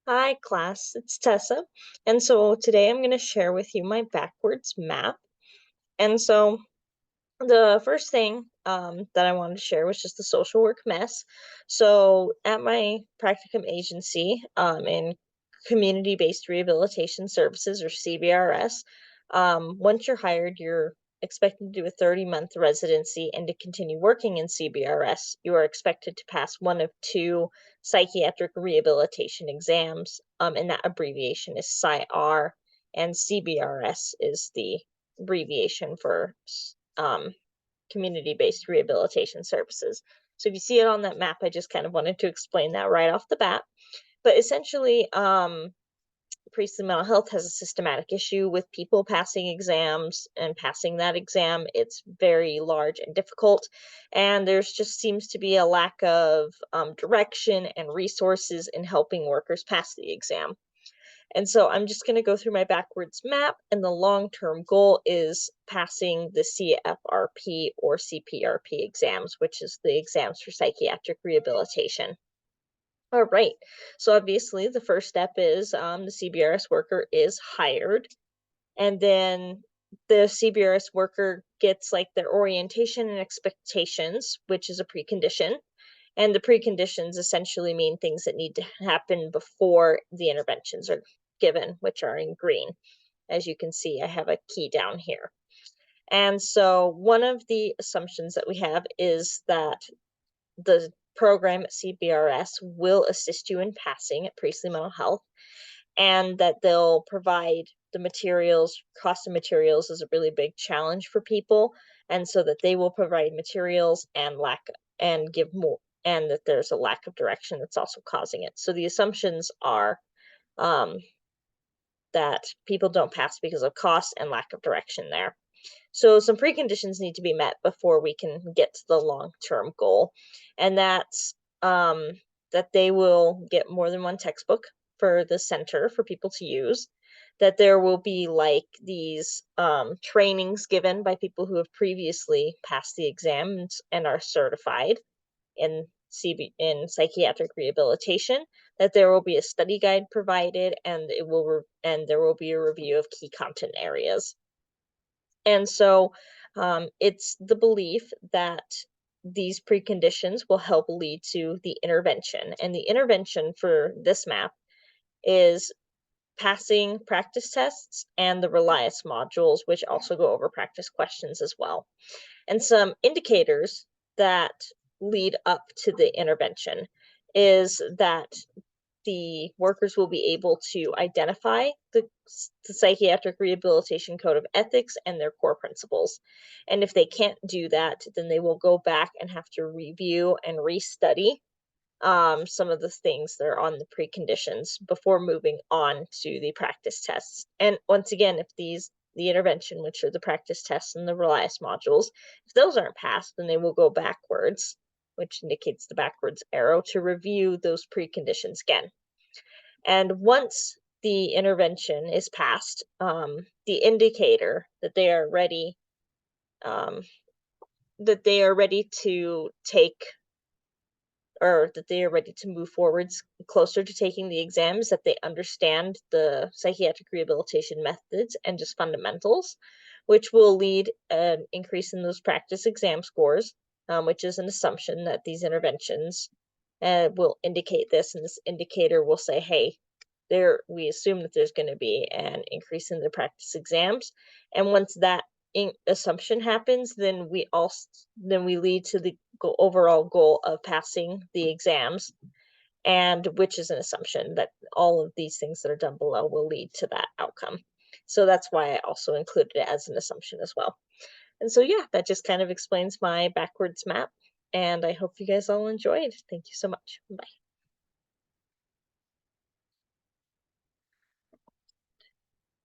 Hi, class. It's Tessa. And so today I'm going to share with you my backwards map. And so the first thing that I wanted to share was just the social work mess. So at my practicum agency in community-based rehabilitation services, or CBRS, once you're hired, you're expected to do a 30-month residency, and to continue working in CBRS, you are expected to pass one of two psychiatric rehabilitation exams, and that abbreviation is PSI-R, and CBRS is the abbreviation for um, community-based rehabilitation services. So if you see it on that map, I just kind of wanted to explain that right off the bat. But essentially, Priestly Mental Health has a systematic issue with people passing exams and passing that exam. It's very large and difficult, and there's just seems to be a lack of direction and resources in helping workers pass the exam. And so I'm just going to go through my backwards map, and the long-term goal is passing the CFRP or CPRP exams, which is the exams for psychiatric rehabilitation. All right, so obviously the first step is the CBRS worker is hired, and then the CBRS worker gets like their orientation and expectations, which is a precondition. And the preconditions essentially mean things that need to happen before the interventions are given, which are in green. As you can see, I have a key down here. And so one of the assumptions that we have is that the program at CBRS will assist you in passing at Priestly Mental Health, and that they'll provide the materials. Cost of materials is a really big challenge for people, and so that they will provide materials and give more, and that there's a lack of direction that's also causing it. So the assumptions are um, that people don't pass because of cost and lack of direction there. So some preconditions need to be met before we can get to the long-term goal, and that's that they will get more than one textbook for the center for people to use, that there will be like these trainings given by people who have previously passed the exams and are certified in in psychiatric rehabilitation, that there will be a study guide provided, and and there will be a review of key content areas. And so it's the belief that these preconditions will help lead to the intervention. And the intervention for this map is passing practice tests and the Relias modules, which also go over practice questions as well. And some indicators that lead up to the intervention is that the workers will be able to identify the psychiatric rehabilitation code of ethics and their core principles. And if they can't do that, then they will go back and have to review and restudy some of the things that are on the preconditions before moving on to the practice tests. And once again, if the intervention, which are the practice tests and the Relias modules, if those aren't passed, then they will go backwards, which indicates the backwards arrow, to review those preconditions again. And once the intervention is passed, the indicator that they are ready, um, to take, or that they are ready to move forwards closer to taking the exams, that they understand the psychiatric rehabilitation methods and just fundamentals, which will lead an increase in those practice exam scores, which is an assumption that these interventions will indicate this, and this indicator will say, hey, we assume that there's going to be an increase in the practice exams. And once that assumption happens, then we lead to the overall goal of passing the exams, and which is an assumption that all of these things that are done below will lead to that outcome. So that's why I also included it as an assumption as well. And so yeah, that just kind of explains my backwards map, and I hope you guys all enjoyed. Thank you so much. Bye.